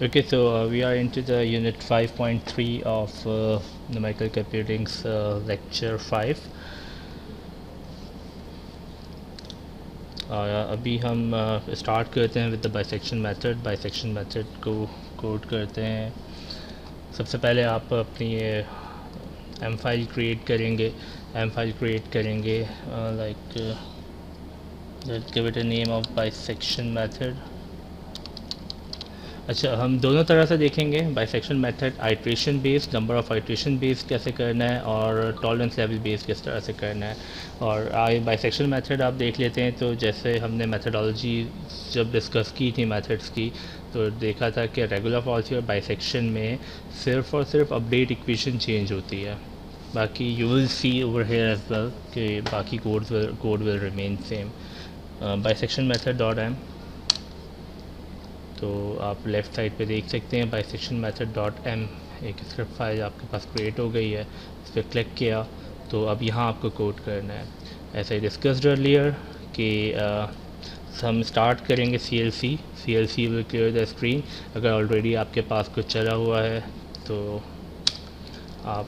Okay, so we are into the unit 5.3 of numerical computing's lecture 5. अभी हम start करते हैं with the bisection method. Bisection method को code करते हैं। सबसे पहले आप अपनी एम फाइल क्रिएट करेंगे like give it a name of bisection method. अच्छा, हम दोनों तरह से देखेंगे bisection method, iteration based, number of iteration based कैसे करना है, और टॉलरेंस लेवल बेस्ड किस तरह से करना है। और बाइसेक्शन मेथड आप देख लेते हैं तो जैसे हमने मेथडोलॉजी जब डिस्कस की थी मेथड्स की, तो देखा था कि रेगुलर पॉलिसी और बाइसेक्शन में सिर्फ और सिर्फ अपडेट इक्वेशन चेंज होती है। बाकी you will see over here as well कि बाकी code will remain same. Bisection method dot M, तो आप लेफ़्ट साइड पे देख सकते हैं बाइसेक्शन मेथड डॉट एम एक स्क्रिप्ट फाइल आपके पास क्रिएट हो गई है। इस पर क्लिक किया तो अब यहाँ आपको कोड करना है। ऐसे ही डिस्कस्ड अर्लियर कि हम स्टार्ट करेंगे सी विल क्लियर द स्क्रीन। अगर ऑलरेडी आपके पास कुछ चला हुआ है तो आप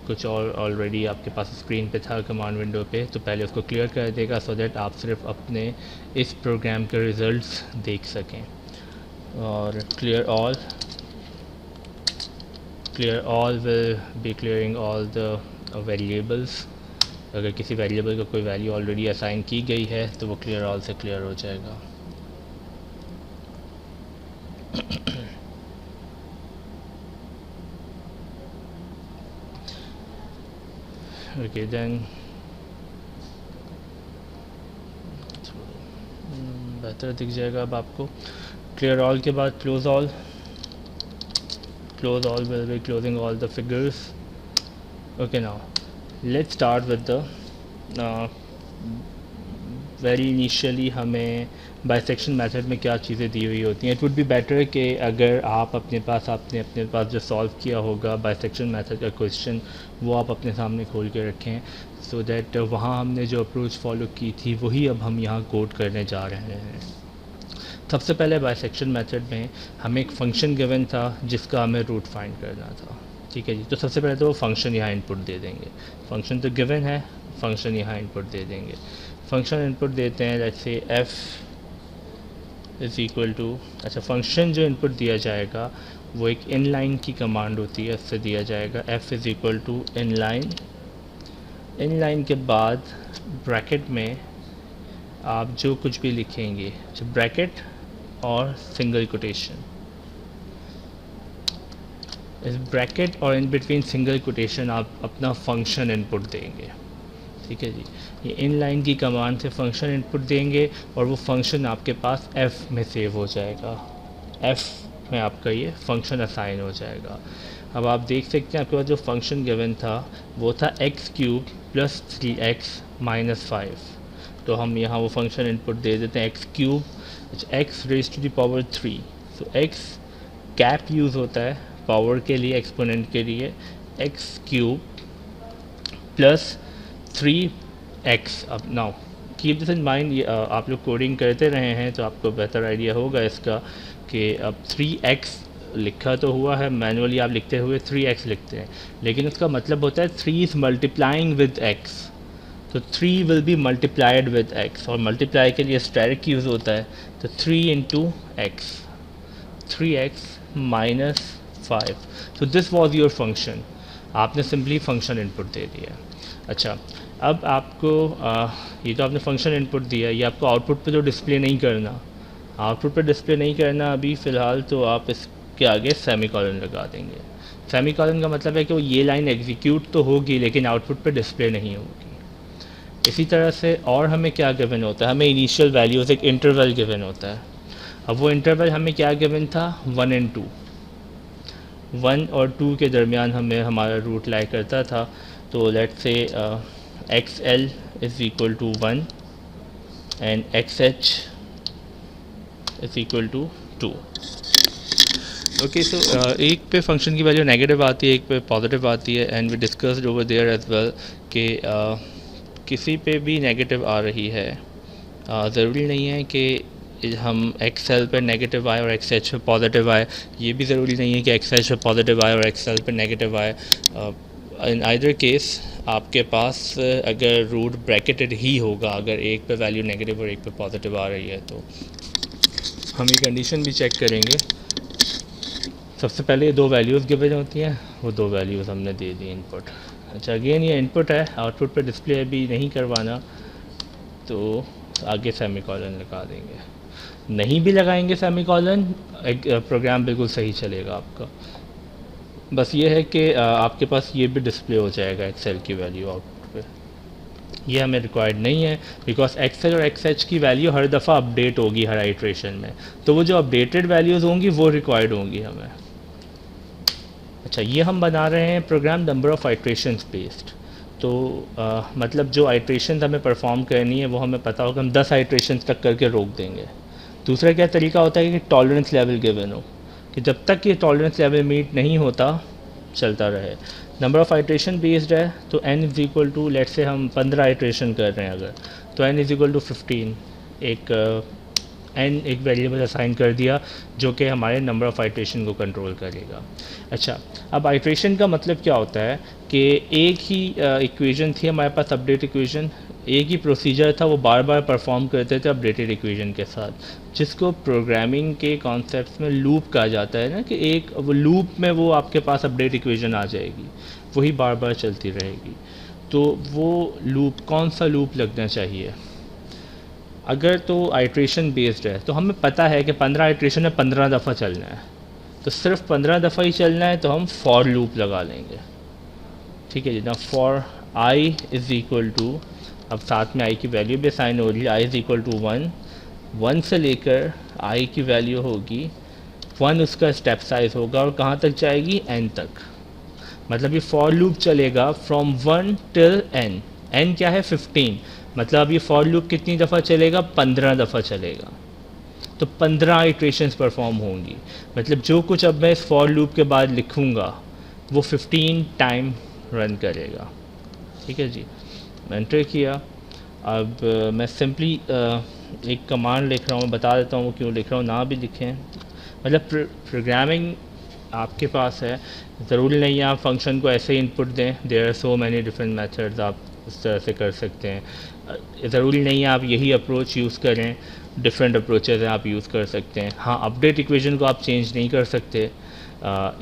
कुछ और ऑलरेडी आपके पास स्क्रीन पे था कमांड विंडो पे, तो पहले उसको क्लियर कर देगा सो दैट आप सिर्फ अपने इस प्रोग्राम के रिज़ल्ट्स देख सकें। और clear all will be clearing all the variables। अगर किसी वेरिएबल को कोई वैल्यू ऑलरेडी असाइन की गई है तो वो clear all से क्लियर हो जाएगा। ओके देन बेहतर दिख जाएगा अब आपको। क्लियर ऑल के बाद close all will be closing all the figures। okay, now let's start with the very initially हमें बाइसेक्शन मेथड में क्या चीज़ें दी हुई होती हैं। इट वुड बी बेटर कि अगर आप अपने पास जो सॉल्व किया होगा बाइसेक्शन मेथड का क्वेश्चन वो आप अपने सामने खोल के रखें, सो दैट वहाँ हमने जो अप्रोच फॉलो की थी वही अब हम यहाँ कोड करने जा रहे हैं। सबसे पहले बाइसेक्शन मेथड में हमें एक फंक्शन गिवन था जिसका हमें रूट फाइंड करना था। ठीक है जी, तो सबसे पहले तो वो फंक्शन यहाँ इनपुट दे देंगे। फंक्शन तो गिवन है, फंक्शन यहाँ इनपुट दे देंगे। फंक्शन इनपुट देते हैं let's say f is equal to, अच्छा फंक्शन जो इनपुट दिया जाएगा वो एक इनलाइन की कमांड होती है, उससे दिया जाएगा f is equal to inline के बाद ब्रैकेट में आप जो कुछ भी लिखेंगे, जो ब्रैकेट और सिंगल कोटेशन, इस ब्रैकेट और इन बिटवीन सिंगल कोटेशन आप अपना फंक्शन इनपुट देंगे। ठीक है जी, ये इनलाइन की कमांड से फंक्शन इनपुट देंगे और वो फंक्शन आपके पास f में सेव हो जाएगा। f में आपका ये फंक्शन असाइन हो जाएगा। अब आप देख सकते हैं आपके पास जो फंक्शन गिवन था वो था x³ + 3x - 5। तो हम यहाँ वो फंक्शन इनपुट दे देते हैं x³ x raise to the power 3। So x cap use होता है पावर के लिए, एक्सपोनेंट के लिए, x³ + 3x। अब now keep this in mind, आप लोग कोडिंग करते रहे हैं तो आपको बेहतर आइडिया होगा इसका कि अब 3x लिखा तो हुआ है, मैनुअली आप लिखते हुए 3x लिखते हैं, लेकिन उसका मतलब होता है 3 इज़ मल्टीप्लाइंग विद x। तो 3 will be multiplied with x, और मल्टीप्लाई के लिए स्टैटिक यूज़ होता है। तो 3 × x, 3x - 5। तो दिस वॉज योर फंक्शन, आपने सिंपली फंक्शन इनपुट दे दिया। अच्छा, अब आपको ये तो आपने फंक्शन इनपुट दिया, ये आपको आउटपुट पे तो डिस्प्ले नहीं करना, अभी फ़िलहाल, तो आप इसके आगे सेमीकोलन लगा देंगे। सेमीकोलन का मतलब है कि वो ये लाइन एग्जीक्यूट तो होगी लेकिन आउटपुट पे डिस्प्ले नहीं होगी। इसी तरह से और हमें क्या गिवन होता है, हमें इनिशियल वैल्यूज़ एक इंटरवल गिवन होता है। अब वो इंटरवल हमें क्या गिवन था, 1 और 2, 1 और 2 के दरमियान हमें हमारा रूट लाई करता था। तो let's say xl is equal to 1 and xh is equal to 2। Okay, so एक पे फंक्शन की वैल्यू नेगेटिव आती है, एक पे पॉजिटिव आती है, and we discussed over there as well कि किसी पे भी नेगेटिव आ रही है, ज़रूरी नहीं है कि हम एक्सेल पे नेगेटिव आए और एक्सएच पे पॉजिटिव आए, ये भी ज़रूरी नहीं है कि एक्सएच पे पॉजिटिव आए और एक्सेल पे नेगेटिव आए। इन आइदर केस आपके पास अगर रूट ब्रैकेटेड ही होगा, अगर एक पे वैल्यू नेगेटिव और एक पे पॉजिटिव आ रही है तो हम ये कंडीशन भी चेक करेंगे। सबसे पहले ये दो वैल्यूज़ गिवन होती हैं, वो दो वैल्यूज़ हमने दे दी इनपुट। अच्छा, अगेन ये इनपुट है, आउटपुट पे डिस्प्ले अभी नहीं करवाना, तो आगे सेमीकोलन लगा देंगे। नहीं भी लगाएंगे सेमीकोलन, प्रोग्राम बिल्कुल सही चलेगा आपका। बस ये है कि आपके पास ये भी डिस्प्ले हो जाएगा एक्सेल की वैल्यू आउटपुट पे। ये हमें रिक्वायर्ड नहीं है, बिकॉज एक्सेल और एक्सएच की वैल्यू हर दफ़ा अपडेट होगी हर आइट्रेशन में, तो वो जो अपडेटेड वैल्यूज़ होंगी वो रिक्वायर्ड होंगी हमें। अच्छा, ये हम बना रहे हैं program number of iterations based. तो मतलब जो आइट्रेशंस हमें परफॉर्म करनी है वो हमें पता होगा, हम 10 आइट्रेशंस तक करके रोक देंगे। दूसरा क्या तरीका होता है कि टॉलरेंस लेवल गिवन हो, कि जब तक ये टॉलरेंस लेवल मीट नहीं होता चलता रहे। नंबर ऑफ़ आइट्रेशन बेस्ड है, तो n is equal to, let say हम 15 आइट्रेशन कर रहे हैं अगर, तो n इज़ इक्वल टू 15, एक वेरिएबल असाइन कर दिया जो कि हमारे नंबर ऑफ़ आइट्रेशन को कंट्रोल करेगा। अच्छा, अब आइट्रेशन का मतलब क्या होता है कि एक ही इक्वेशन थी हमारे पास, अपडेट इक्वेशन, एक ही प्रोसीजर था, वो बार बार परफॉर्म करते थे अपडेटेड इक्वेशन के साथ, जिसको प्रोग्रामिंग के कॉन्सेप्ट्स में लूप कहा जाता है ना, कि एक वो लूप में वो आपके पास अपडेट इक्वेशन आ जाएगी, वही बार बार चलती रहेगी। तो वो लूप, कौन सा लूप लगना चाहिए? अगर तो आइट्रेशन बेस्ड है तो हमें पता है कि 15 आइट्रेशन में 15 दफ़ा चलना है, तो सिर्फ 15 दफ़ा ही चलना है, तो हम फॉर लूप लगा लेंगे। ठीक है जी ना, for I is equal to, अब साथ में आई की वैल्यू भी साइन हो रही है, आई इज़ इक्वल टू 1, 1 से लेकर आई की वैल्यू होगी 1, उसका स्टेप साइज होगा और कहाँ तक जाएगी, n तक। मतलब ये फॉर लूप चलेगा फ्रॉम 1 टिल n, n क्या है 15, मतलब ये फॉर लूप कितनी दफ़ा चलेगा, 15 दफ़ा चलेगा। तो 15 इटरेशंस परफॉर्म होंगी, मतलब जो कुछ अब मैं इस फॉर लूप के बाद लिखूँगा वो 15 टाइम रन करेगा। ठीक है जी, एंटर किया। अब मैं सिंपली एक कमांड लिख रहा हूँ, बता देता हूँ वो क्यों लिख रहा हूँ, ना भी लिखें, मतलब प्रोग्रामिंग आपके पास है, ज़रूरी नहीं है आप फंक्शन को ऐसे ही इनपुट दें, there are so many different methods, आप उस तरह से कर सकते हैं। ज़रूरी नहीं है आप यही अप्रोच यूज़ करें, डिफरेंट अप्रोचेज हैं आप यूज़ कर सकते हैं। हाँ, अपडेट इक्वेशन को आप चेंज नहीं कर सकते,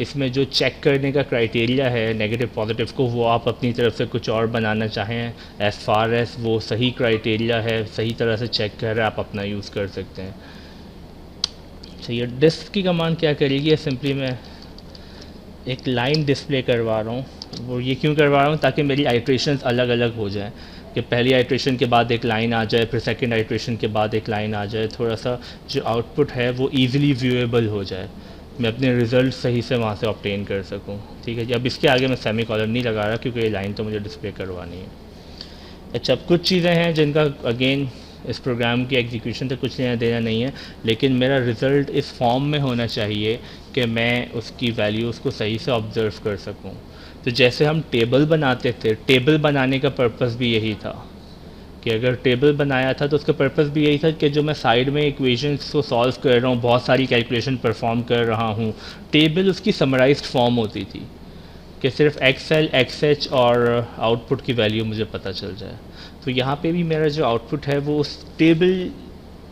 इसमें जो चेक करने का क्राइटेरिया है नेगेटिव पॉजिटिव को, वो आप अपनी तरफ से कुछ और बनाना चाहें, एज़ फार एज़ वो सही क्राइटेरिया है, सही तरह से चेक कर रहा है, आप अपना यूज़ कर सकते हैं। अच्छा, ये डिस्क की कमांड क्या करेगी, सिंपली मैं एक लाइन डिस्प्ले करवा रहा हूँ। वो ये क्यों करवा रहा हूँ, ताकि मेरी आइट्रेशंस अलग अलग हो जाएं, कि पहली आइट्रेशन के बाद एक लाइन आ जाए, फिर सेकंड आइट्रेशन के बाद एक लाइन आ जाए, थोड़ा सा जो आउटपुट है वो ईज़िली व्यूएबल हो जाए, मैं अपने रिज़ल्ट सही से वहाँ से ऑब्टेन कर सकूँ। ठीक है जी, अब इसके आगे मैं सेमी कॉलम नहीं लगा रहा क्योंकि ये लाइन तो मुझे डिस्प्ले करवानी है। अच्छा, अब कुछ चीज़ें हैं जिनका अगेन इस प्रोग्राम की एग्जीक्यूशन से कुछ लेना देना नहीं है, लेकिन मेरा रिज़ल्ट इस फॉर्म में होना चाहिए कि मैं उसकी वैल्यूज़ को सही से ऑब्ज़र्व कर सकूं। तो जैसे हम टेबल बनाते थे, टेबल बनाने का पर्पस भी यही था कि अगर टेबल बनाया था तो उसका पर्पस भी यही था कि जो मैं साइड में इक्वेशंस को सॉल्व कर रहा हूँ, बहुत सारी कैलकुलेशन परफॉर्म कर रहा हूँ, टेबल उसकी समराइज्ड फॉर्म होती थी कि सिर्फ एक्सेल, एक्सएच और आउटपुट की वैल्यू मुझे पता चल जाए। तो यहाँ पे भी मेरा जो आउटपुट है वो उस टेबल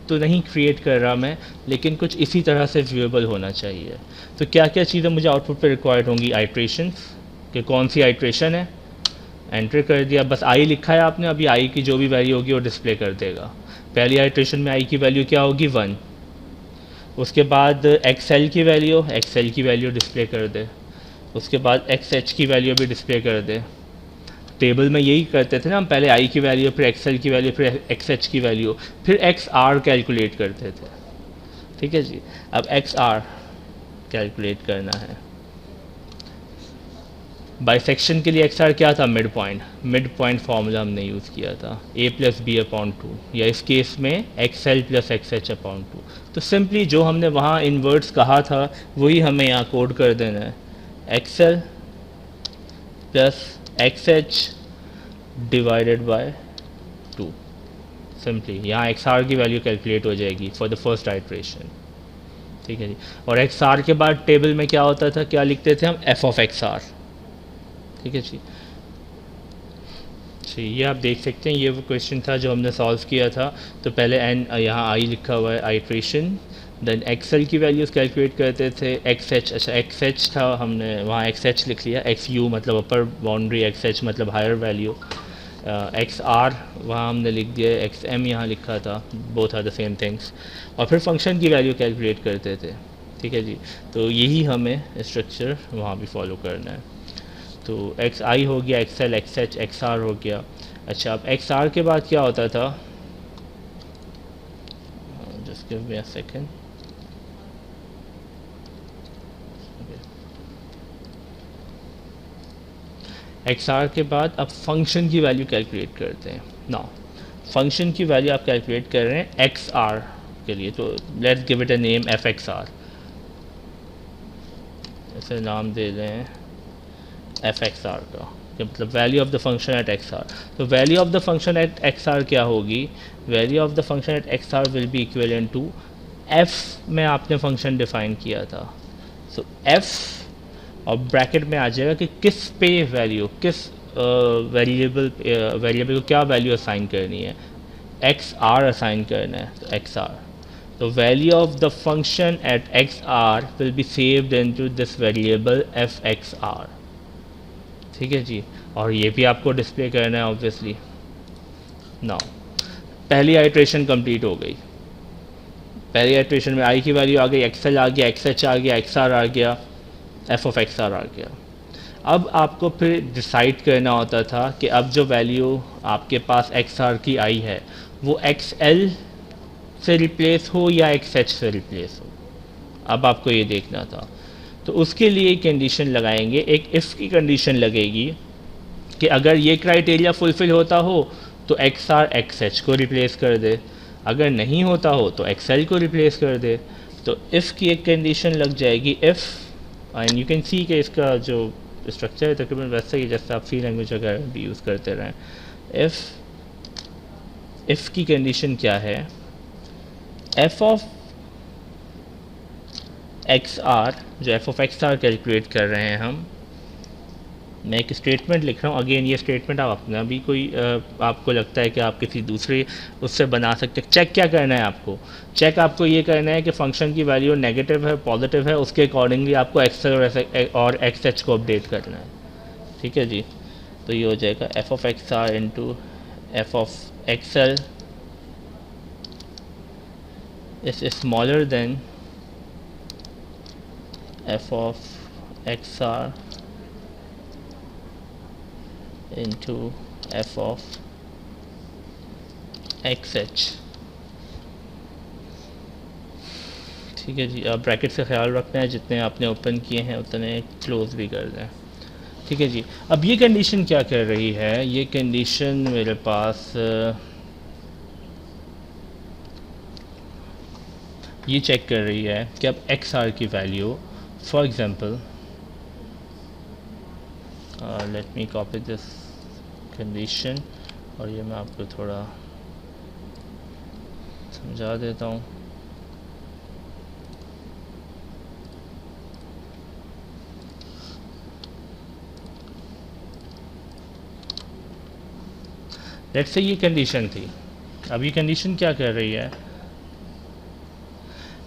तो नहीं क्रिएट कर रहा मैं, लेकिन कुछ इसी तरह से व्यूएबल होना चाहिए। तो क्या क्या चीज़ें मुझे आउटपुट पे रिक्वायर्ड होंगी, आइट्रेशंस, कि कौन सी आइट्रेशन है, एंटर कर दिया, बस आई लिखा है आपने, अभी आई की जो भी वैल्यू होगी वो डिस्प्ले कर देगा। पहली आइट्रेशन में आई की वैल्यू क्या होगी, 1। उसके बाद एक्सेल की वैल्यू डिस्प्ले कर दे, उसके बाद एक्स एच की वैल्यू भी डिस्प्ले कर दे। टेबल में यही करते थे ना हम, पहले आई की वैल्यू, फिर एक्सेल की वैल्यू, फिर एक्स एच की वैल्यू, फिर एक्स आर कैलकुलेट करते थे। ठीक है जी, अब एक्स आर कैलकुलेट करना है। बाइसेक्शन के लिए एक्स आर क्या था, मिड पॉइंट फार्मूला हमने यूज़ किया था, a प्लस बी अपॉन 2, या इस केस में x L plus x H upon 2। तो सिंपली जो हमने वहाँ इनवर्ड्स कहा था वही हमें यहाँ कोड कर देना है, x l plus x h divided by 2। Simply यहाँ एक्स आर की वैल्यू कैलकुलेट हो जाएगी फॉर द फर्स्ट आइट्रेशन। ठीक है जी। और एक्स आर के बाद टेबल में क्या होता था, क्या लिखते थे हम, एफ ऑफ एक्स आर। ठीक है जी। जी ये आप देख सकते हैं, ये वो क्वेश्चन था जो हमने सॉल्व किया था। तो पहले एन यहाँ आई लिखा हुआ है आइट्रेशन, देन एक्सएल की वैल्यूज़ कैलकुलेट करते थे, एक्स एच, अच्छा एक्स एच था, हमने वहाँ एक्स एच लिख लिया, एक्स यू मतलब अपर बाउंड्री, एक्स एच मतलब हायर वैल्यू, एक्स आर वहाँ हमने लिख दिया, एक्स एम यहाँ लिखा था, both are the same things. और फिर फंक्शन की वैल्यू कैलकुलेट करते थे। ठीक है जी। तो यही हमें स्ट्रक्चर वहाँ भी फॉलो करना है। तो एक्स आई हो गया, x l, x h, x r हो गया। अच्छा अब एक्स आर के बाद क्या होता था, just give me a second. X r के बाद अब फंक्शन की वैल्यू कैलकुलेट करते हैं। नाउ फंक्शन की वैल्यू आप कैलकुलेट कर रहे हैं एक्स आर के लिए, तो let's give it a name f x r, ऐसे नाम दे रहे हैं एफ एक्स आर का, मतलब value of the function at x r. तो value of the function at x r क्या होगी, value of the function at x r will be equivalent to f में आपने फंक्शन डिफाइन किया था, सो F और ब्रैकेट में आ जाएगा कि किस पे वैल्यू, किस वेरिएबल को क्या वैल्यू असाइन करनी है, एक्स आर असाइन करना है, तो एक्स आर। तो value of the function at x r will be saved into this variable f x r. ठीक है जी। और ये भी आपको डिस्प्ले करना है ऑब्वियसली। नाउ पहली आइट्रेशन कंप्लीट हो गई, पहली आइट्रेशन में आई की वैल्यू आ गई, एक्स एल आ गया, एक्स एच आ गया, एक्स आर आ गया, एफ ऑफ एक्स आर आ गया। अब आपको फिर डिसाइड करना होता था कि अब जो वैल्यू आपके पास एक्स आर की आई है वो एक्स एल से रिप्लेस हो या एक्स एच से रिप्लेस हो, अब आपको ये देखना था। तो उसके लिए कंडीशन लगाएंगे, एक इफ़ की कंडीशन लगेगी कि अगर ये क्राइटेरिया फुलफ़िल होता हो तो एक्स आर एक्स एच को रिप्लेस कर दे, अगर नहीं होता हो तो एक्स एल को रिप्लेस कर दे। तो इफ़ की एक कंडीशन लग जाएगी, इफ़, एंड यू कैन सी कि इसका जो स्ट्रक्चर है तकरीबन वैसा ही जैसे आप सी लैंग्वेज वगैरह भी यूज़ करते रहें। इफ़ की कंडीशन क्या है, एफ ऑफ एक्स आर, जो f of x r calculate कर रहे हैं हम, मैं एक स्टेटमेंट लिख रहा हूँ, अगेन ये स्टेटमेंट आप अपना भी कोई आपको लगता है कि आप किसी दूसरे उससे बना सकते हैं। चेक क्या करना है आपको, चेक आपको ये करना है कि फंक्शन की वैल्यू नेगेटिव है पॉजिटिव है, उसके अकॉर्डिंगली आपको एक्सएल और एक्स एच को अपडेट करना है। ठीक है जी। तो ये हो जाएगा f of x r into f of x l is smaller than f of x r into f of x h. ठीक है जी। अब ब्रैकेट से ख्याल रखना है, जितने आपने ओपन किए हैं उतने क्लोज भी कर दें। ठीक है जी। अब ये कंडीशन क्या कर रही है, ये कंडीशन मेरे पास ये चेक कर रही है कि अब एक्स आर की value, for example let me copy this condition और ये मैं आपको थोड़ा समझा देता हूँ। लेट्स से ये कंडीशन थी, अब ये कंडीशन क्या कर रही है,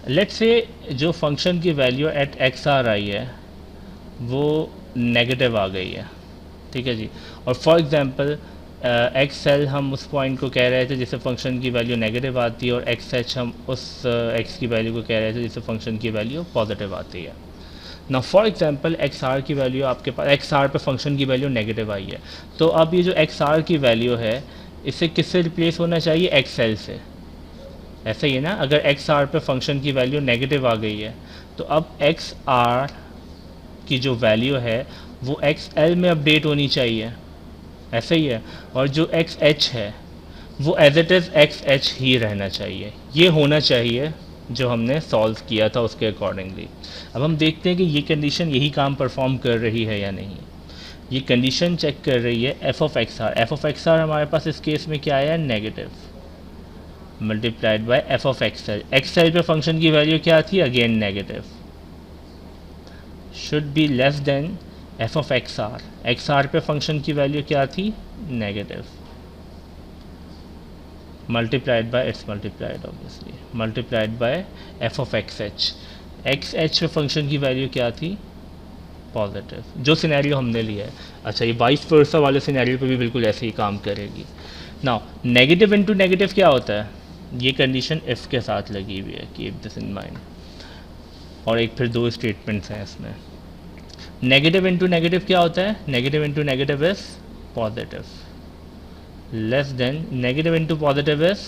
लेट्स से जो फंक्शन की वैल्यू एट एक्स आर आई है वो नेगेटिव आ गई है। ठीक है जी। और फॉर एग्जांपल एक्स एल हम उस पॉइंट को कह रहे थे जिससे फंक्शन की वैल्यू नेगेटिव आती है, और एक्स एच हम उस एक्स की वैल्यू को कह रहे थे जिससे फंक्शन की वैल्यू पॉजिटिव आती है। ना फॉर एग्जांपल एक्स आर की वैल्यू आपके पास, एक्स आर पे फंक्शन की वैल्यू नेगेटिव आई है, तो अब ये जो एक्स आर की वैल्यू है इसे किससे रिप्लेस होना चाहिए, एक्स एल से। ऐसा ही है ना, अगर एक्स आर पे फंक्शन की वैल्यू नेगेटिव आ गई है तो अब एक्स आर की जो वैल्यू है वो एक्स एल में अपडेट होनी चाहिए, ऐसा ही है। और जो एक्स एच है वो as it is x h ही रहना चाहिए, ये होना चाहिए जो हमने सॉल्व किया था उसके अकॉर्डिंगली। अब हम देखते हैं कि ये कंडीशन यही काम परफॉर्म कर रही है या नहीं। ये कंडीशन चेक कर रही है f of x r, f of x r हमारे पास इस केस में क्या आया है, negative. Multiplied by f of x l पे फंक्शन की वैल्यू क्या थी, again negative, should be less than f of x r पे फंक्शन की वैल्यू क्या थी, negative, multiplied by it's multiplied obviously multiplied by f of x h पे function की वैल्यू क्या थी, पॉजिटिव, जो सिनेरियो हमने लिया है। अच्छा, ये वाइस वर्सा वाले सिनेरियो पे भी बिल्कुल ऐसे ही काम करेगी। नाउ नेगेटिव इनटू नेगेटिव क्या होता है, ये कंडीशन इफ़ के साथ लगी हुई है, कीप दिस इन माइंड, और एक फिर दो स्टेटमेंट्स हैं इसमें। नेगेटिव इनटू नेगेटिव क्या होता है, negative into negative is positive, less than negative into positive is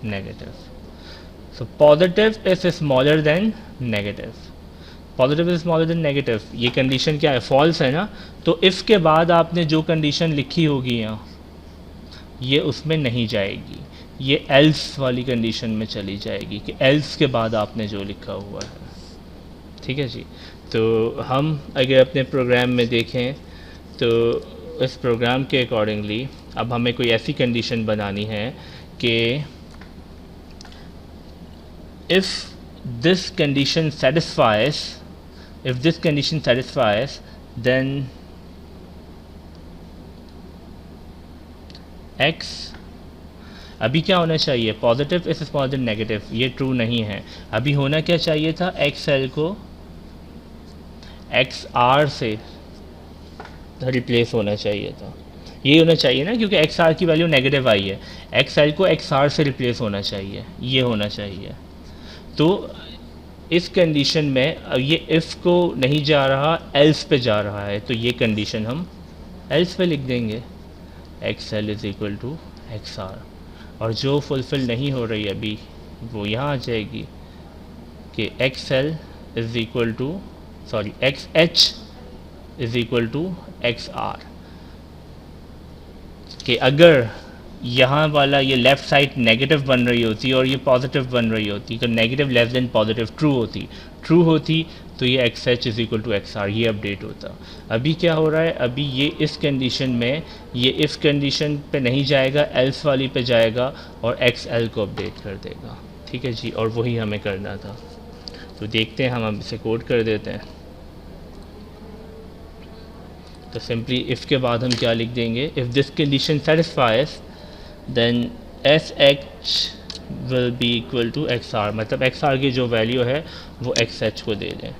negative, so positive is smaller then negative, positive is smaller then negative, ये कंडीशन क्या है, फॉल्स है ना। तो इफ़ के बाद आपने जो कंडीशन लिखी होगी यहाँ, ये उसमें नहीं जाएगी, ये एल्स वाली कंडीशन में चली जाएगी, कि एल्स के बाद आपने जो लिखा हुआ है। ठीक है जी। तो हम अगर अपने प्रोग्राम में देखें तो इस प्रोग्राम के अकॉर्डिंगली अब हमें कोई ऐसी कंडीशन बनानी है कि if this condition satisfies, if this condition satisfies, then x अभी क्या होना चाहिए, positive is smaller then negative, ये ट्रू नहीं है। अभी होना क्या चाहिए था, एक्स एल को एक्स आर से रिप्लेस होना चाहिए था, ये होना चाहिए ना, क्योंकि एक्स आर की वैल्यू नेगेटिव आई है, एक्स एल को एक्स आर से रिप्लेस होना चाहिए, ये होना चाहिए। तो इस कंडीशन में ये इफ़ को नहीं जा रहा, एल्स पे जा रहा है, तो ये कंडीशन हम एल्स पे लिख देंगे, x l is equal to x r, और जो फुलफ़िल नहीं हो रही अभी वो यहाँ आ जाएगी कि x l is equal to sorry x h is equal to x r, कि अगर यहाँ वाला ये लेफ़्ट साइड नेगेटिव बन रही होती और ये पॉजिटिव बन रही होती, तो negative less than positive true होती तो ये x h is equal to x r, ये अपडेट होता। अभी क्या हो रहा है, अभी ये इस कंडीशन में ये इफ़ कंडीशन पे नहीं जाएगा, एल्स वाली पे जाएगा और एक्स एल को अपडेट कर देगा। ठीक है जी, और वही हमें करना था। तो देखते हैं, हम अब इसे कोड कर देते हैं। तो सिंपली इफ़ के बाद हम क्या लिख देंगे, if this condition satisfies then s h will be equal to x r, मतलब एक्स आर की जो वैल्यू है वो एक्स एच को दे दें।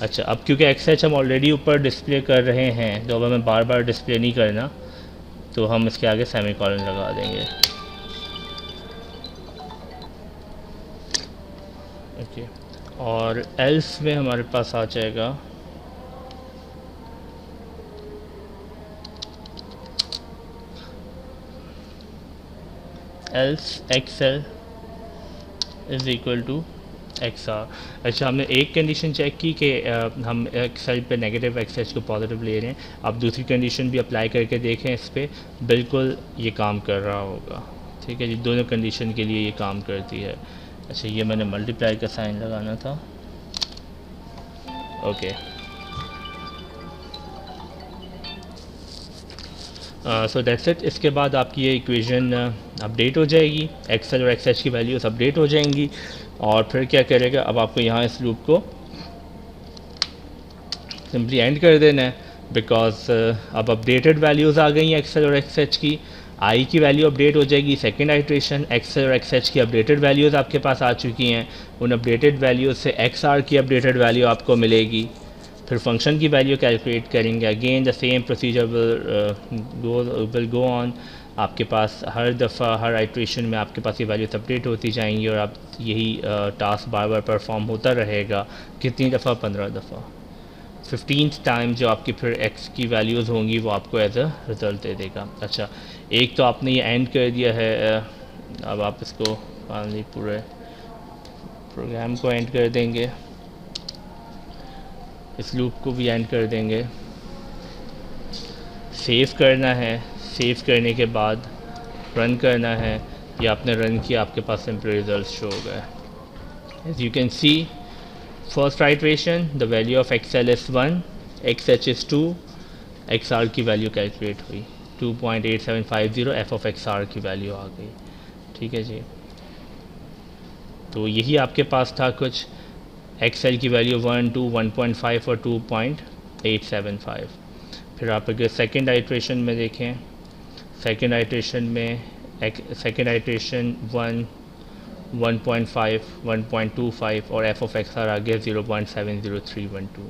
अच्छा, अब क्योंकि एक्स एच हम ऑलरेडी ऊपर डिस्प्ले कर रहे हैं, तो अब हमें बार बार डिस्प्ले नहीं करना, तो हम इसके आगे सेमीकोलन लगा देंगे। ओके, और एल्स में हमारे पास आ जाएगा else x l is equal to x r. अच्छा, हमने एक कंडीशन चेक की कि हम एक्स एल पे नेगेटिव, एक्स एच को पॉजिटिव ले रहे हैं। अब दूसरी कंडीशन भी अप्लाई करके देखें, इस पर बिल्कुल ये काम कर रहा होगा। ठीक है जी, दोनों कंडीशन के लिए ये काम करती है। अच्छा, ये मैंने मल्टीप्लाई का साइन लगाना था। Okay, so that's it. इसके बाद आपकी ये इक्वेशन अपडेट हो जाएगी, एक्स एल और एक्स एच की वैल्यूज़ अपडेट हो जाएंगी। और फिर क्या करेगा, अब आपको यहाँ इस लूप को सिंपली एंड कर देना है, बिकॉज अब अपडेटेड वैल्यूज़ आ गई हैं एक्स एल और एक्स एच की। आई की वैल्यू अपडेट हो जाएगी, सेकेंड आइट्रेशन एक्स एल और एक्स एच की अपडेटेड वैल्यूज़ आपके पास आ चुकी हैं। उन अपडेटेड वैल्यूज़ से एक्स आर की अपडेटेड वैल्यू आपको मिलेगी। फिर फंक्शन की वैल्यू कैलकुलेट करेंगे, again the same procedure will go on. आपके पास हर दफ़ा हर आइट्रेशन में आपके पास ये वैल्यूज अपडेट होती जाएंगी और आप यही टास्क बार बार परफॉर्म होता रहेगा। कितनी दफ़ा, 15 दफ़ा। 15th टाइम जो आपकी फिर एक्स की वैल्यूज़ होंगी वो आपको एज अ रिज़ल्ट दे देगा। अच्छा, एक तो आपने ये एंड कर दिया है, अब आप इसको फाइनली पूरे प्रोग्राम को एंड कर देंगे, इस लूप को भी एंड कर देंगे। सेव करना है, सेव करने के बाद रन करना है, या आपने रन किया, आपके पास सिंपल रिजल्ट शो हो गए। As you can see, first iteration the value of x l is 1, x h is 2, x r की वैल्यू कैलकुलेट हुई 2.8750, एफ ऑफ एक्स आर की वैल्यू आ गई। ठीक है जी। तो यही आपके पास था कुछ एक्सेल की वैल्यू 1, 2, 1.5 और 2.875। फिर आप अगर सेकेंड आइट्रेशन में देखें, सेकेंड आइट्रेशन में सेकेंड आइट्रेशन 1, 1.5, 1.25 और एफ ऑफ एक्स आर आ गया 0.70312।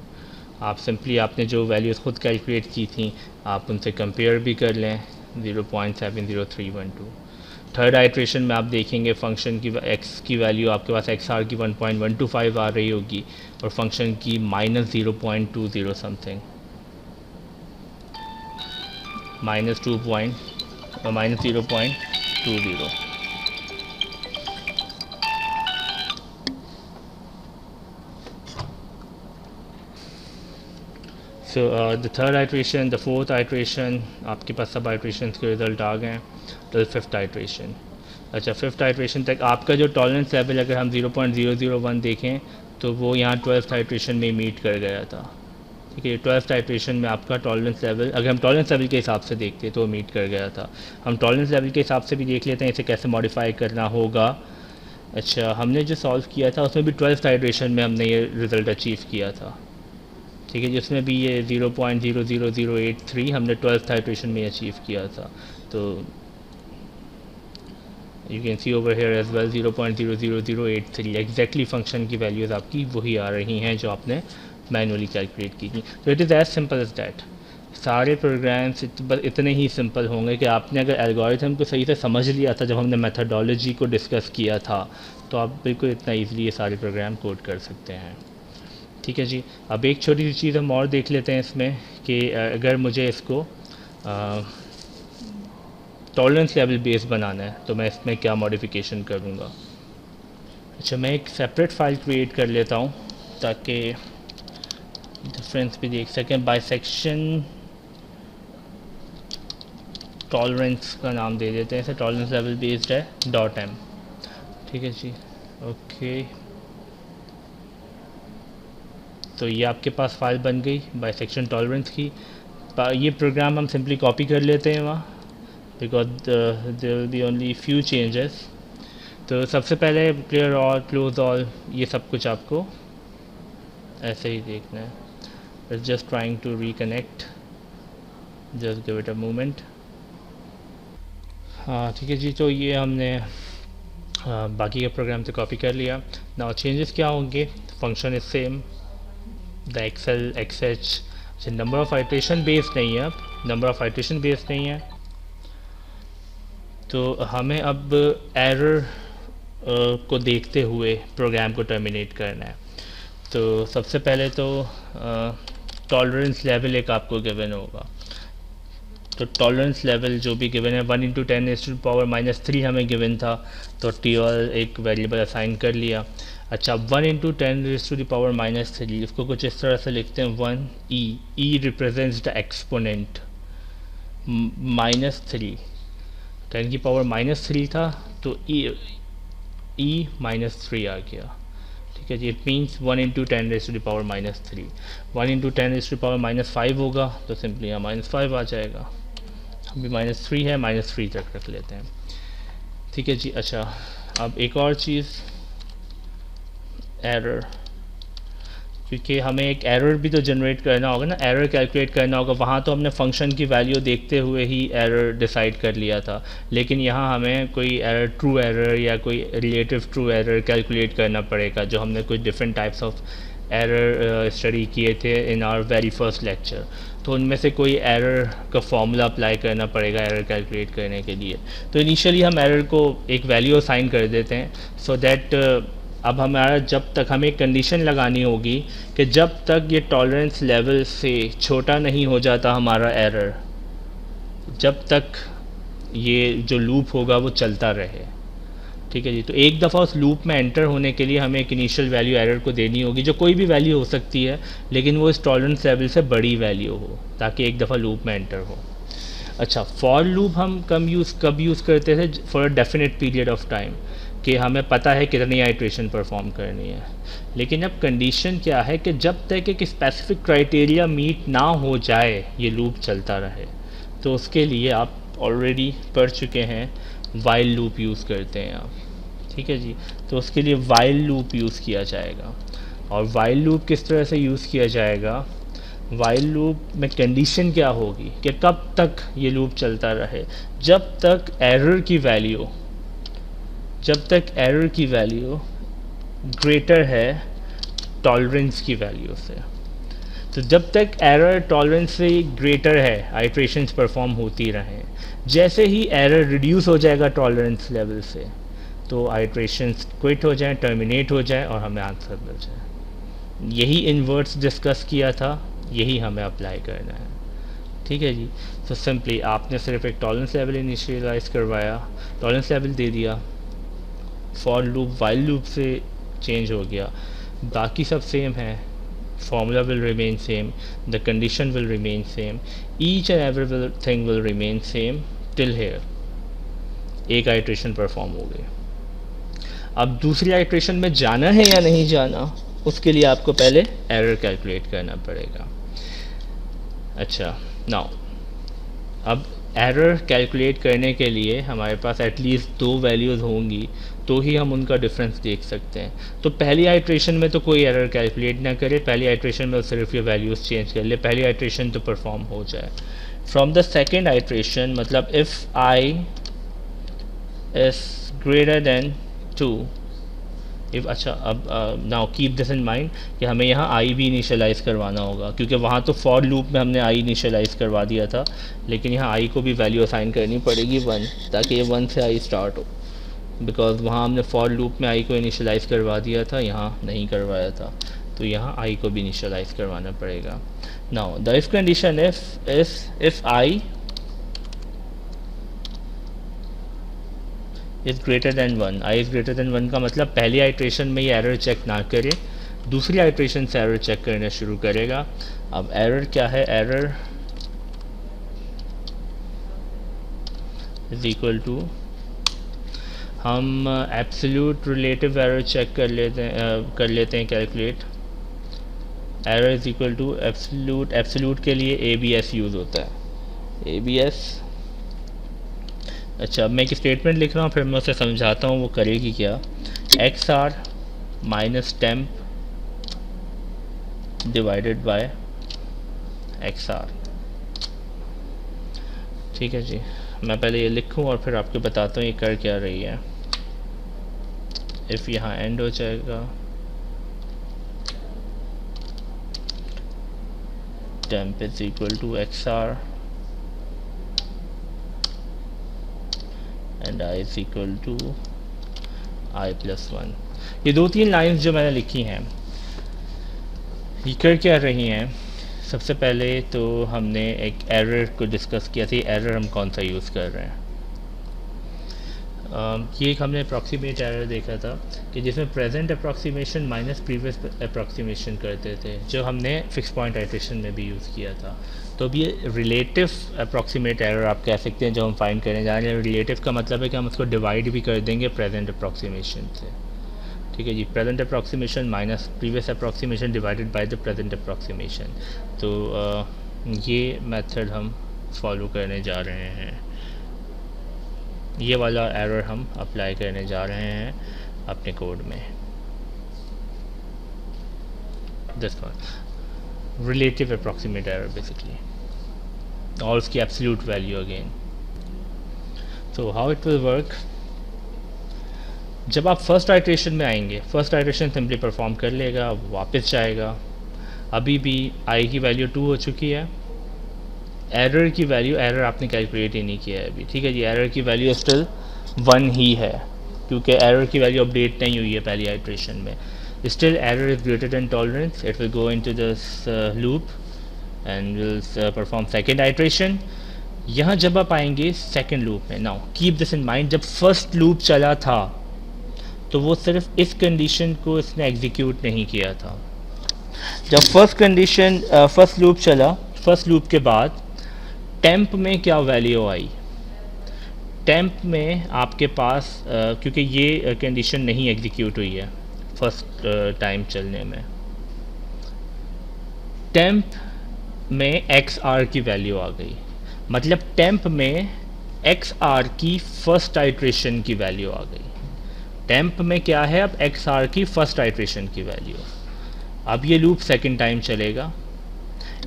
आप सिंपली आपने जो वैल्यूज़ खुद कैलकुलेट की थी आप उनसे कंपेयर भी कर लें, 0.70312। थर्ड आइट्रेशन में आप देखेंगे फंक्शन की एक्स की वैल्यू आपके पास एक्स आर की 1.125 आ रही होगी और फंक्शन की -0.20 something, -0.20। So the third iteration, the fourth iteration, आपके पास सब आइट्रेशन के रिजल्ट आ गए हैं। तो फिफ्थ आइट्रेशन, अच्छा फिफ्थ आइट्रेशन तक आपका जो टॉलरेंस लेवल अगर हम 0.001 देखें तो वो यहाँ 12th आइट्रेशन में मीट कर गया था। ठीक है, 12th आइट्रेशन में आपका टॉलरेंस लेवल अगर हम टॉलरेंस लेवल के हिसाब से देखते तो वो मीट कर गया था। हम टॉलरेंस लेवल के हिसाब से भी देख लेते हैं इसे कैसे मॉडिफाई करना होगा। अच्छा, हमने जो सॉल्व किया था उसमें भी 12th आइट्रेशन में हमने ये रिज़ल्ट अचीव किया था। ठीक है, जिसमें भी ये 0.00083 हमने 12th आइट्रेशन में अचीव किया था। तो you can see over here as well 0.00083 exactly function की वैल्यूज़ आपकी वही आ रही हैं जो आपने मैनुअली कैलकुलेट की थी। तो it is as simple as that. सारे प्रोग्राम्स इतने ही सिंपल होंगे कि आपने अगर एल्गोरिथम को सही से समझ लिया था जब हमने मेथडोलॉजी को डिस्कस किया था तो आप बिल्कुल इतना ईजिली ये सारे प्रोग्राम कोड कर सकते हैं। ठीक है जी, अब एक छोटी सी चीज़ हम और देख लेते हैं इसमें कि अगर मुझे इसको टॉलरेंस लेवल बेस बनाना है तो मैं इसमें क्या मॉडिफिकेशन करूँगा। अच्छा, मैं एक सेपरेट फाइल क्रिएट कर लेता हूँ ताकि डिफरेंस भी देख सकें। बाइसेक्शन टॉलरेंस का नाम दे देते हैं, इसे टॉलरेंस लेवल बेस्ड है .m। ठीक है जी, ओके। तो ये आपके पास फाइल बन गई बाइसेक्शन टॉलरेंस की। ये प्रोग्राम हम सिंपली कॉपी कर लेते हैं वहाँ, because there will be only few changes. तो सबसे पहले क्लियर ऑल, क्लोज ऑल, ये सब कुछ आपको ऐसे ही देखना है। Just trying to reconnect, just give it a moment. हाँ ठीक है जी, तो ये हमने बाकी के प्रोग्राम से कॉपी कर लिया। नाउ चेंजेस क्या होंगे, function is same, the x l x h, number of iteration based नहीं है, अब नंबर ऑफ आइट्रेशन बेस्ड नहीं है। तो हमें अब एरर को देखते हुए प्रोग्राम को टर्मिनेट करना है। तो सबसे पहले तो टॉलरेंस लेवल एक आपको गिवन होगा। तो टॉलरेंस लेवल जो भी गिवन है 1 × 10⁻³ हमें गिवन था, तो TL एक वेरिएबल असाइन कर लिया। अच्छा, 1 × 10⁻³ इसको कुछ इस तरह से लिखते हैं 1e, e represents the exponent, -3, 10⁻³ था तो e -3 आ गया। ठीक है जी, इट मीन्स 1 × 10⁻³ 1 × 10⁻5 होगा तो सिंपली यहाँ -5 आ जाएगा। अभी -3 है, -3 तक रख लेते हैं। ठीक है जी, अच्छा अब एक और चीज़, एरर, क्योंकि हमें एक एरर भी तो जनरेट करना होगा ना, एरर कैलकुलेट करना होगा। वहाँ तो हमने फंक्शन की वैल्यू देखते हुए ही एरर डिसाइड कर लिया था, लेकिन यहाँ हमें कोई एरर, ट्रू एरर या कोई रिलेटिव ट्रू एरर कैलकुलेट करना पड़ेगा, जो हमने कुछ different types of error study किए थे in our very first lecture. तो उनमें से कोई एरर का फॉर्मूला अप्लाई करना पड़ेगा एरर कैलकुलेट करने के लिए। तो इनिशियली हम एरर को एक वैल्यू असाइन कर देते हैं, सो दैट अब हमारा जब तक हमें एक कंडीशन लगानी होगी कि जब तक ये टॉलरेंस लेवल से छोटा नहीं हो जाता हमारा एरर, जब तक ये जो लूप होगा वो चलता रहे। ठीक है जी, तो एक दफ़ा उस लूप में एंटर होने के लिए हमें एक इनिशियल वैल्यू एरर को देनी होगी, जो कोई भी वैल्यू हो सकती है, लेकिन वो इस टॉलरेंस लेवल से बड़ी वैल्यू हो, ताकि एक दफ़ा लूप में एंटर हो। अच्छा, फॉर लूप हम कब यूज़ करते थे, for a definite period of time, कि हमें पता है कितनी आइट्रेशन परफॉर्म करनी है। लेकिन अब कंडीशन क्या है कि जब तक एक स्पेसिफिक क्राइटेरिया मीट ना हो जाए ये लूप चलता रहे। तो उसके लिए आप ऑलरेडी पढ़ चुके हैं, वाइल लूप यूज़ करते हैं आप। ठीक है जी, तो तो उसके लिए वाइल लूप यूज़ किया जाएगा। और वाइल लूप किस तरह से यूज़ किया जाएगा, वाइल लूप में कंडीशन क्या होगी कि कब तक ये लूप चलता रहे, जब तक एरर की वैल्यू ग्रेटर है टॉलरेंस की वैल्यू से। तो जब तक एरर टॉलरेंस से ग्रेटर है आइट्रेशंस परफॉर्म होती रहें। जैसे ही एरर रिड्यूस हो जाएगा टॉलरेंस लेवल से, तो आइट्रेशंस क्विट हो जाएं, टर्मिनेट हो जाएं और हमें आंसर मिल जाए। यही इन्वर्ट्स डिस्कस किया था, यही हमें अप्लाई करना है। ठीक है जी। तो सिंपली आपने सिर्फ एक टॉलरेंस लेवल इनिशियलाइज करवाया, टॉलरेंस लेवल दे दिया, फॉर लूप वाइल लूप से चेंज हो गया, बाकी सब सेम है, formula will remain same, the condition will remain same, each and everything will remain same till here। एक आइट्रेशन परफॉर्म हो गई। अब दूसरी आइट्रेशन में जाना है या नहीं जाना, उसके लिए आपको पहले एरर कैलकुलेट करना पड़ेगा। अच्छा, नाउ अब एरर कैलकुलेट करने के लिए हमारे पास एटलीस्ट 2 वैल्यूज़ होंगी, तो ही हम उनका डिफरेंस देख सकते हैं। तो पहली आइट्रेशन में तो कोई एरर कैलकुलेट ना करे, पहली आइट्रेशन में सिर्फ ये वैल्यूज़ चेंज कर ले, पहली आइट्रेशन तो परफॉर्म हो जाए। फ्रॉम द सेकेंड आइट्रेशन, मतलब if I is greater than 2, if अच्छा अब now keep this in mind कि हमें यहाँ आई भी इनिशियलाइज़ करवाना होगा, क्योंकि वहाँ तो फॉर लूप में हमने आई इनिशियलाइज़ करवा दिया था, लेकिन यहाँ आई को भी वैल्यू असाइन करनी पड़ेगी 1, ताकि ये 1 से आई स्टार्ट हो, बिकॉज वहाँ हमने फॉर लूप में आई को इनिशियलाइज़ करवा दिया था, यहाँ नहीं करवाया था, तो यहाँ आई को भी इनिशियलाइज़ करवाना पड़ेगा। Now the if condition if I is greater than 1, I is greater than 1 का मतलब पहली आइट्रेशन में ये एरर चेक ना करे, दूसरी आइट्रेशन से एरर चेक करना शुरू करेगा। अब एरर क्या है, एरर इज इक्वल टू, हम एब्सोल्यूट रिलेटिव एरर चेक कर लेते हैं calculate. Error is equal to absolute के लिए ABS यूज़ होता है, ABS। अच्छा, अब मैं एक स्टेटमेंट लिख रहा हूँ, फिर मैं उसे समझाता हूँ वो करेगी क्या। XR minus temp divided by XR। ठीक है जी, मैं पहले ये लिखूँ और फिर आपको बताता हूँ ये कर क्या रही है। इफ़ यहाँ एंड हो जाएगा, temp is equal to XR and I is equal to I plus 1। ये 2-3 लाइंस जो मैंने लिखी हैं ये कर क्या रही हैं। सबसे पहले तो हमने एक एरर को डिस्कस किया थी, एरर हम कौन सा यूज़ कर रहे हैं। ये एक हमने अप्रॉक्सीमेट एरर देखा था कि जिसमें present approximation minus previous approximation करते थे, जो हमने फिक्स पॉइंट आइट्रेशन में भी यूज़ किया था। तो अब ये रिलेटिव अप्रॉक्सीमेट एरर आप कह सकते हैं जो हम फाइंड करने जा रहे हैं। रिलेटिव का मतलब है कि हम उसको डिवाइड भी कर देंगे प्रेजेंट अप्रॉक्सीमेशन से। ठीक है जी, present approximation minus previous approximation divided by the present approximation. तो ये मेथड हम फॉलो करने जा रहे हैं, ये वाला एरर हम अप्लाई करने जा रहे हैं अपने कोड में। This one relative approximate error basically, और उसकी एब्सोल्यूट वैल्यू अगेन। तो हाउ इट विल वर्क, जब आप फर्स्ट आइट्रेशन में आएंगे, फर्स्ट आइट्रेशन सिंपली परफॉर्म कर लेगा, वापस जाएगा। अभी भी आई की वैल्यू 2 हो चुकी है, एरर की वैल्यू, एरर आपने कैलकुलेट ही नहीं किया है अभी। ठीक है जी, एरर की वैल्यू स्टिल 1 ही है, क्योंकि एरर की वैल्यू अपडेट नहीं हुई है पहली आइट्रेशन में। Still error is greater than tolerance, it will go into this loop and will perform second iteration. यहाँ जब आप आएंगे सेकेंड लूप में, now keep this in mind, जब फर्स्ट लूप चला था तो वो सिर्फ इस कंडीशन को इसने एग्जीक्यूट नहीं किया था। जब फर्स्ट लूप चला, फर्स्ट लूप के बाद टेम्प में क्या वैल्यू आई, टेम्प में आपके पास क्योंकि ये कंडीशन नहीं एग्जीक्यूट हुई है फर्स्ट टाइम चलने में, टेम्प में XR की वैल्यू आ गई, मतलब टेम्प में XR की फर्स्ट आइट्रेशन की वैल्यू आ गई। टेम्प में क्या है, अब एक्स आर की फर्स्ट आइट्रेशन की वैल्यू। अब ये लूप सेकेंड टाइम चलेगा,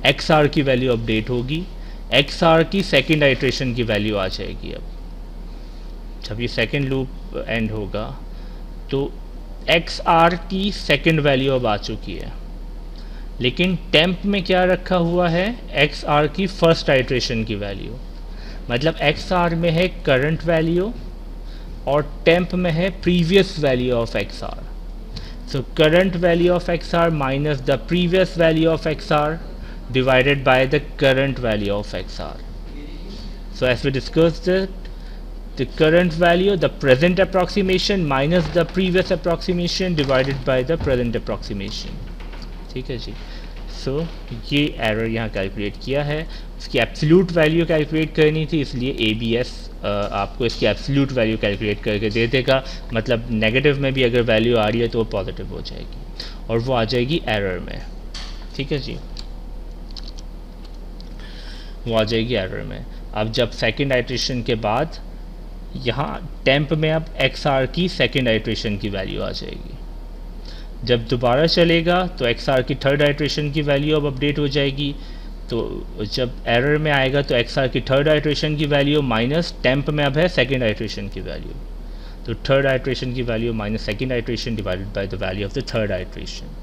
एक्स आर की वैल्यू अपडेट होगी, एक्स आर की सेकेंड आइट्रेशन की वैल्यू आ जाएगी। अब जब ये सेकेंड लूप एंड होगा तो एक्स आर की सेकेंड वैल्यू अब आ चुकी है, लेकिन टेम्प में क्या रखा हुआ है, एक्स आर की फर्स्ट आइट्रेशन की वैल्यू। मतलब एक्स आर में है करंट वैल्यू और टेम्प में है previous value of x r. So current value of XR minus the previous value of XR divided by the current value of XR. So as we discussed it, the current value, the present approximation minus the previous approximation divided by the present approximation. ठीक है जी। सो ये error यहाँ calculate किया है, इसकी absolute value calculate करनी थी, इसलिए ABS आपको इसकी एब्सोल्यूट वैल्यू कैलकुलेट करके दे देगा। मतलब नेगेटिव में भी अगर वैल्यू आ रही है तो वो पॉजिटिव हो जाएगी और वो आ जाएगी एरर में। ठीक है जी, वो आ जाएगी एरर में। अब जब सेकेंड आइट्रेशन के बाद यहाँ टेम्प में अब XR की सेकेंड आइट्रेशन की वैल्यू आ जाएगी। जब दोबारा चलेगा तो XR की थर्ड आइट्रेशन की वैल्यू अब अपडेट हो जाएगी। तो जब एरर में आएगा तो XR की थर्ड आइट्रेशन की वैल्यू माइनस टेम्प में अब है सेकेंड आइट्रेशन की वैल्यू, तो थर्ड आइट्रेशन की value minus second iteration divided by the value of the third iteration.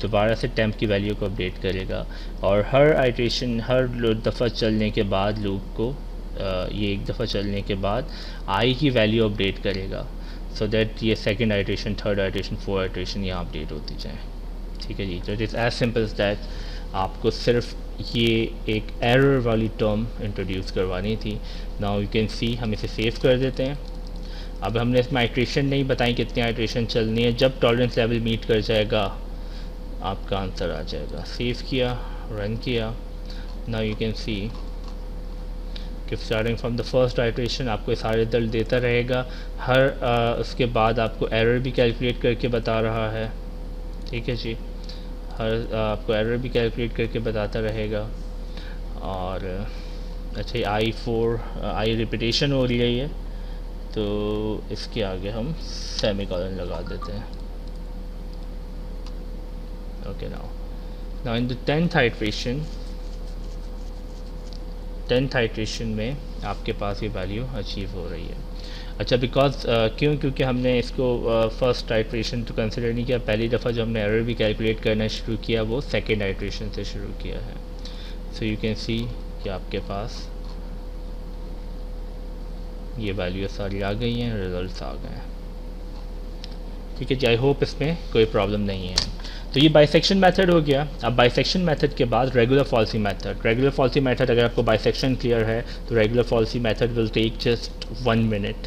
दोबारा से टेम्प की वैल्यू को अपडेट करेगा और हर आइट्रेशन, हर दफ़ा चलने के बाद लूप को ये एक दफ़ा चलने के बाद आई की वैल्यू अपडेट करेगा, सो दैट ये second iteration, third iteration, fourth iteration यहाँ अपडेट होती जाए। ठीक है जी, तो it is as simple as that. आपको सिर्फ ये एक एरर वाली टर्म इंट्रोड्यूस करवानी थी। नाउ यू कैन सी, हम इसे सेव कर देते हैं। अब हमने इसमें आइट्रेशन नहीं बताई कितनी आइट्रेशन चलनी है, जब टॉलरेंस लेवल मीट कर जाएगा आपका आंसर आ जाएगा। सेव किया, रन किया, नाउ यू कैन सी कि starting from the first iteration आपको सारे रिजल्ट देता रहेगा। हर उसके बाद आपको एरर भी कैलकुलेट करके बता रहा है। ठीक है जी, हर आपको एरर भी कैलकुलेट करके बताता रहेगा। और अच्छा, आई रिपीटेशन हो रही है ये, तो इसके आगे हम सेमीकोलन लगा देते हैं। Okay, now in the 10th iteration में आपके पास ये वैल्यू अचीव हो रही है। अच्छा, बिकॉज क्योंकि हमने इसको फर्स्ट आइट्रेशन तो कंसिडर नहीं किया, पहली दफ़ा जो हमने एरर भी कैलकुलेट करना शुरू किया वो सेकेंड आइट्रेशन से शुरू किया है। सो यू कैन सी कि आपके पास ये वैल्यू सारी आ गई हैं, रिजल्ट्स आ गए हैं। ठीक है जी, आई होप इसमें कोई प्रॉब्लम नहीं है। तो ये बाइसेक्शन मेथड हो गया। अब बाइसेक्शन मेथड के बाद regular falsi method. Regular falsi method, अगर आपको बाइसेक्शन क्लियर है तो regular falsi method will take just 1 minute.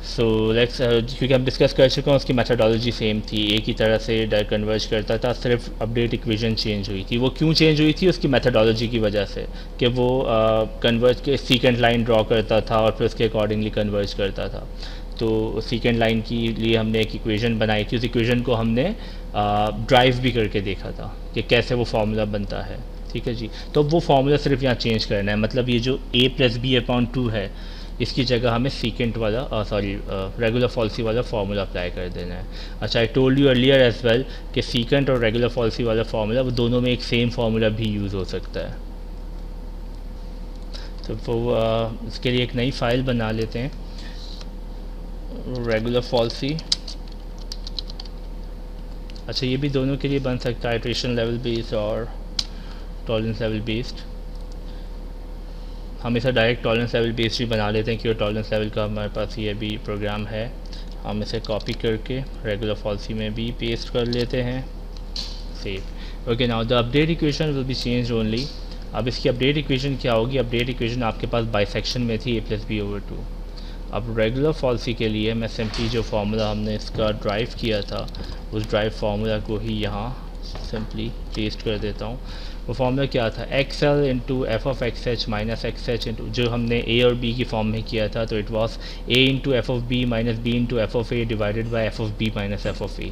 So let's, क्योंकि हम डिस्कस कर चुके हैं, उसकी मेथडोलॉजी सेम थी, एक ही तरह से कन्वर्ज करता था, सिर्फ अपडेट इक्वेशन चेंज हुई थी। वो क्यों चेंज हुई थी? उसकी मेथडोलॉजी की वजह से, कि वो कन्वर्ज के सीकेंड लाइन ड्रॉ करता था और फिर उसके अकॉर्डिंगली कन्वर्ज करता था। तो सेकेंड लाइन के लिए हमने एक इक्वेशन बनाई थी, उस इक्वेशन को हमने ड्राइव भी करके देखा था कि कैसे वो फार्मूला बनता है। ठीक है जी, तो वो फार्मूला सिर्फ यहाँ चेंज करना है। मतलब ये जो a + b/2 है, इसकी जगह हमें सीकेंट वाला रेगुलर फॉल्सी वाला फार्मूला अप्लाई कर देना है। अच्छा, I told you earlier as well कि सीकेंट और रेगुलर फॉल्सी वाला फार्मूला, वो दोनों में एक सेम फार्मूला भी यूज़ हो सकता है। तो वो इसके लिए एक नई फाइल बना लेते हैं, रेगुलर फॉल्सी। अच्छा, ये भी दोनों के लिए बन सकता है, आइट्रेशन लेवल बेस्ड और टॉलरेंस लेवल बेस्ड। हम इसे डायरेक्ट टॉलरेंस लेवल बेस्ड भी बना लेते हैं, क्योंकि टॉलरेंस लेवल का हमारे पास ये भी प्रोग्राम है। हम इसे कॉपी करके रेगुलर फॉल्सी में भी पेस्ट कर लेते हैं, save. Okay, now the update equation will be change only. अब इसकी अपडेट इक्वेशन क्या होगी? अपडेट इक्वेशन आपके पास बाइसेक्शन में थी a + b/2। अब रेगुलर फॉल्सी के लिए मैं सिंपली जो फार्मूला हमने इसका ड्राइव किया था, उस ड्राइव फार्मूला को ही यहाँ सिंपली पेस्ट कर देता हूँ। वो फार्मूला क्या था? XL into f(x(h) minus XH into, जो हमने a और b की फॉर्म में किया था, तो it was a into f(b) minus b into f(a) divided by f(b) minus f(a).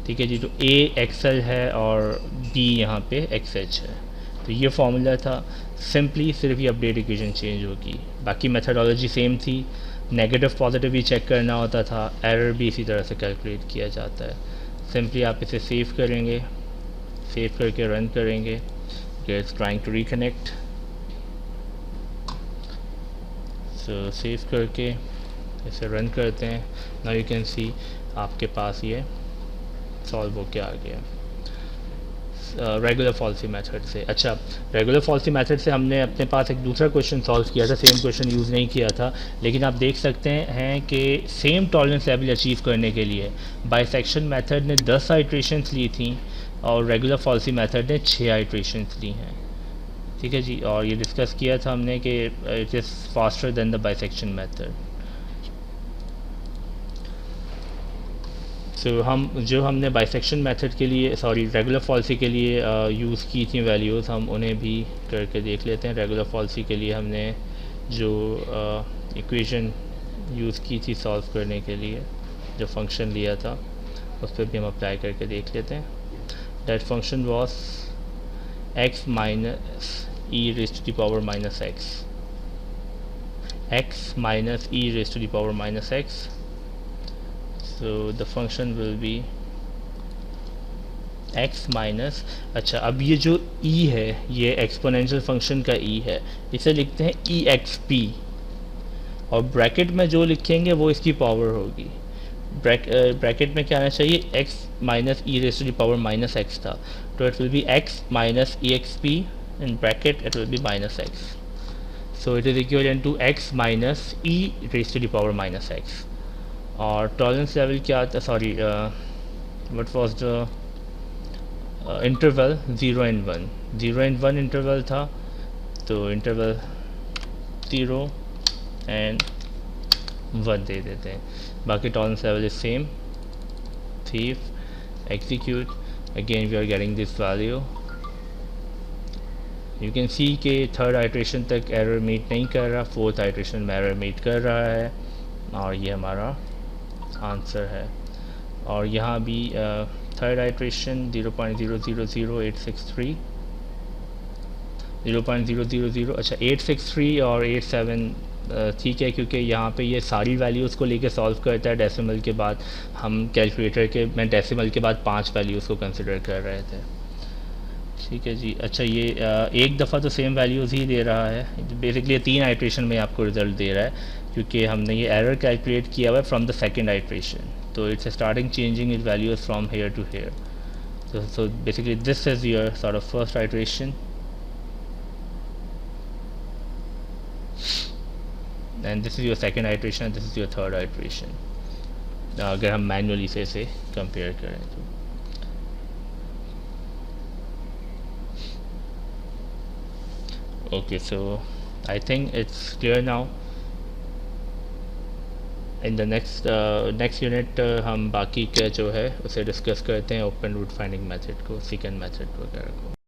ठीक है जी, तो a XL है और b यहाँ पे XH है। तो ये फार्मूला था, सिंपली सिर्फ ये अपडेट इक्वेशन चेंज होगी, बाकी मेथडोलॉजी सेम थी। नेगेटिव पॉजिटिव भी चेक करना होता था, एरर भी इसी तरह से कैलकुलेट किया जाता है। सिंपली आप इसे सेव करेंगे, सेव करके रन करेंगे। It's trying to reconnect, so save करके इसे रन करते हैं। नाउ यू कैन सी आपके पास ये सॉल्व होके आ गया रेगुलर फॉल्सी मेथड से। अच्छा, रेगुलर फॉल्सी मेथड से हमने अपने पास एक दूसरा क्वेश्चन सॉल्व किया था, सेम क्वेश्चन यूज़ नहीं किया था, लेकिन आप देख सकते हैं कि सेम टॉलरेंस लेवल अचीव करने के लिए बाइसेक्शन मेथड ने 10 आइट्रेशंस ली थी और रेगुलर फॉल्सी मेथड ने 6 आइट्रेशंस ली हैं। ठीक है जी, और ये डिस्कस किया था हमने कि it is faster than the bisection method. So हमने बाइसेक्शन मेथड के लिए रेगुलर फॉल्सी के लिए यूज़ की थी वैल्यूज़, हम उन्हें भी करके देख लेते हैं। रेगुलर फॉल्सी के लिए हमने जो इक्वेशन यूज़ की थी सॉल्व करने के लिए, जो फंक्शन लिया था, उस पर भी हम अप्लाई करके देख लेते हैं। That function was x minus e raise to the power minus x minus e raise to the power minus x। So the function will be x minus, अच्छा अब ये जो e है ये एक्सपोनेंशियल फंक्शन का e है, इसे लिखते हैं exp, और ब्रैकेट में जो लिखेंगे वो इसकी पावर होगी। ब्रैकेट में क्या आना चाहिए, x minus e raise to the power minus x था, तो it will be x minus exp, in bracket it will be minus x, so it is equivalent to x minus e raise to the power minus x। और tolerance level क्या था, what was the interval, 0 and 1, 0 and 1 interval था, तो interval 0 and 1 दे देते हैं। बाकी tolerance level is same. Save, execute, again we are getting this value. You can see के third iteration तक एरर मीट नहीं कर रहा, फोर्थ आइट्रेशन में एरर मीट कर रहा है, और ये हमारा आंसर है। और यहाँ भी थर्ड आइट्रेशन 0.000863, 0.000, अच्छा 863 और 87 ठीक है, क्योंकि यहाँ पे ये सारी वैल्यूज़ को लेके सॉल्व करता है। डेसिमल के बाद हम कैलकुलेटर के में डेसिमल के बाद 5 वैल्यूज़ को कंसिडर कर रहे थे। ठीक है जी, अच्छा ये एक दफ़ा तो सेम वैल्यूज़ ही दे रहा है, बेसिकली 3 आइट्रेशन में आपको रिज़ल्ट दे रहा है, क्योंकि हमने ये एरर कैलकुलेट किया हुआ है फ्रॉम द सेकंड आइट्रेशन, तो it's starting changing it values from here to here. so basically this is your sort of first iteration, and this is your second iteration, and this is your third iteration, अगर हम manually से इसे compare करें तो। okay, so I think it's clear now. In the next unit हम बाकी का जो है उसे डिस्कस करते हैं, ओपन रूट फाइंडिंग मेथड को, सेकंड मेथड वगैरह को।